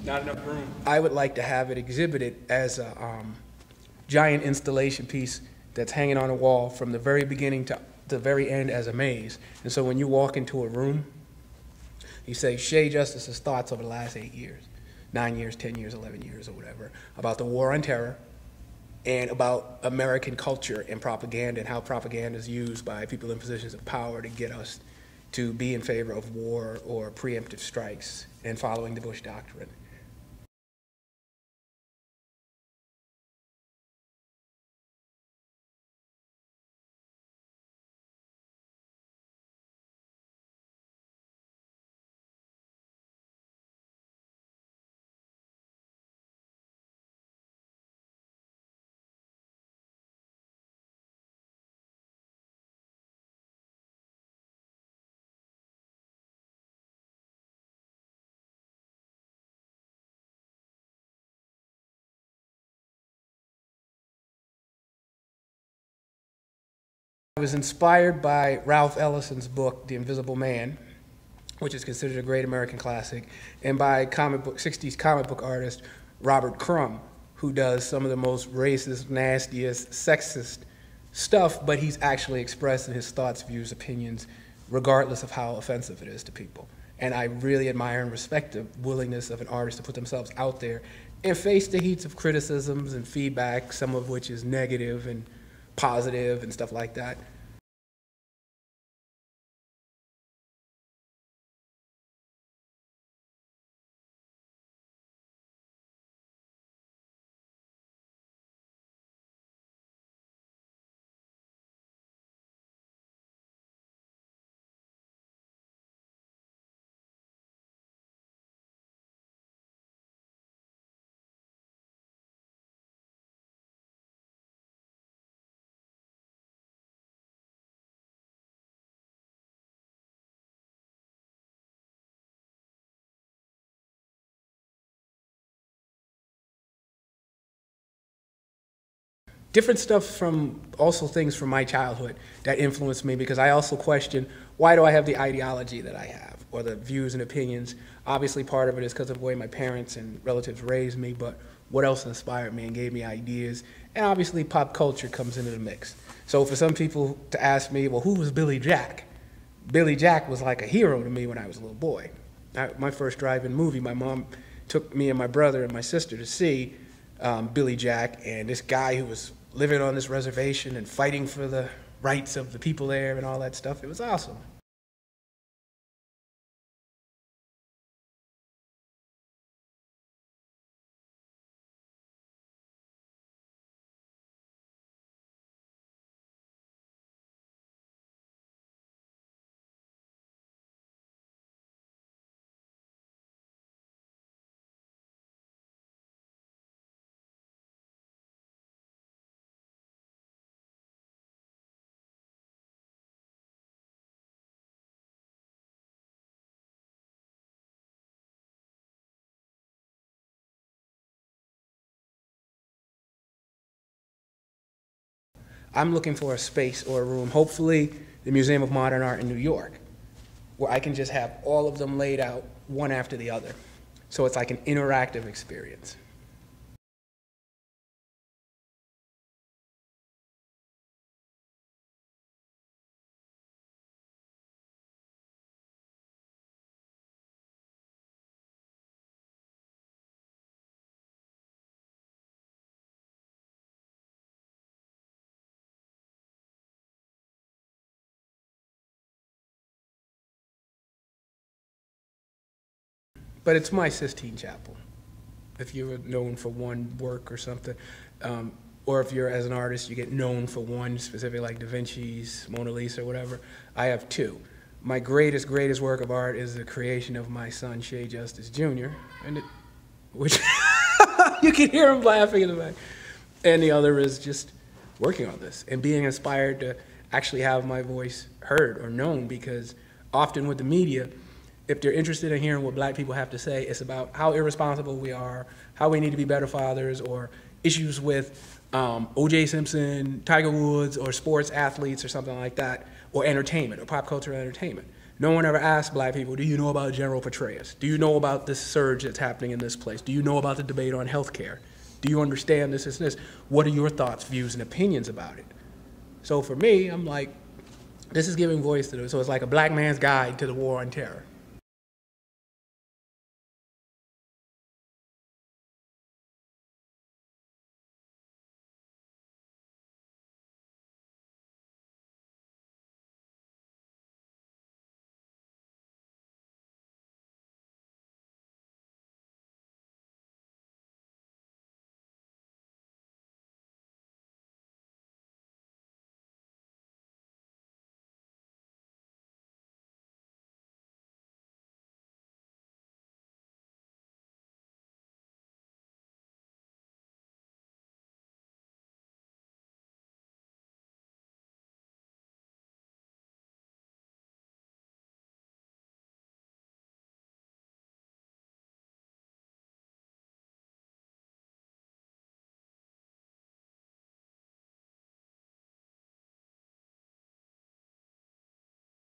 Not enough room. I would like to have it exhibited as a giant installation piece that's hanging on a wall from the very beginning to the very end as a maze. And so when you walk into a room, you say Shea Justice's thoughts over the last 8 years, 9 years, 10 years, 11 years, or whatever, about the war on terror and about American culture and propaganda and how propaganda is used by people in positions of power to get us to be in favor of war or preemptive strikes and following the Bush Doctrine. I was inspired by Ralph Ellison's book, The Invisible Man, which is considered a great American classic, and by 60s comic book artist Robert Crumb, who does some of the most racist, nastiest, sexist stuff, but he's actually expressing his thoughts, views, opinions, regardless of how offensive it is to people. And I really admire and respect the willingness of an artist to put themselves out there and face the heats of criticisms and feedback, some of which is negative and positive and stuff like that. Different stuff from also things from my childhood that influenced me, because I also question, why do I have the ideology that I have or the views and opinions? Obviously part of it is because of the way my parents and relatives raised me, but what else inspired me and gave me ideas? And obviously pop culture comes into the mix. So for some people to ask me, well, who was Billy Jack? Billy Jack was like a hero to me when I was a little boy. My first drive-in movie, my mom took me and my brother and my sister to see Billy Jack, and this guy who was living on this reservation and fighting for the rights of the people there and all that stuff. It was awesome. I'm looking for a space or a room, hopefully the Museum of Modern Art in New York, where I can just have all of them laid out one after the other. So it's like an interactive experience. But it's my Sistine Chapel. If you're known for one work or something, or if you're, as an artist, you get known for one specific, like Da Vinci's Mona Lisa or whatever, I have two. My greatest work of art is the creation of my son, Shea Justice Jr., which you can hear him laughing in the back. And the other is just working on this and being inspired to actually have my voice heard or known, because often with the media, if they're interested in hearing what black people have to say, it's about how irresponsible we are, how we need to be better fathers, or issues with O.J. Simpson, Tiger Woods, or sports athletes or something like that, or entertainment, or pop culture entertainment. No one ever asked black people, do you know about General Petraeus? Do you know about this surge that's happening in this place? Do you know about the debate on health care? Do you understand this, this, and this? What are your thoughts, views, and opinions about it? So for me, I'm like, this is giving voice to this. So it's like a black man's guide to the war on terror.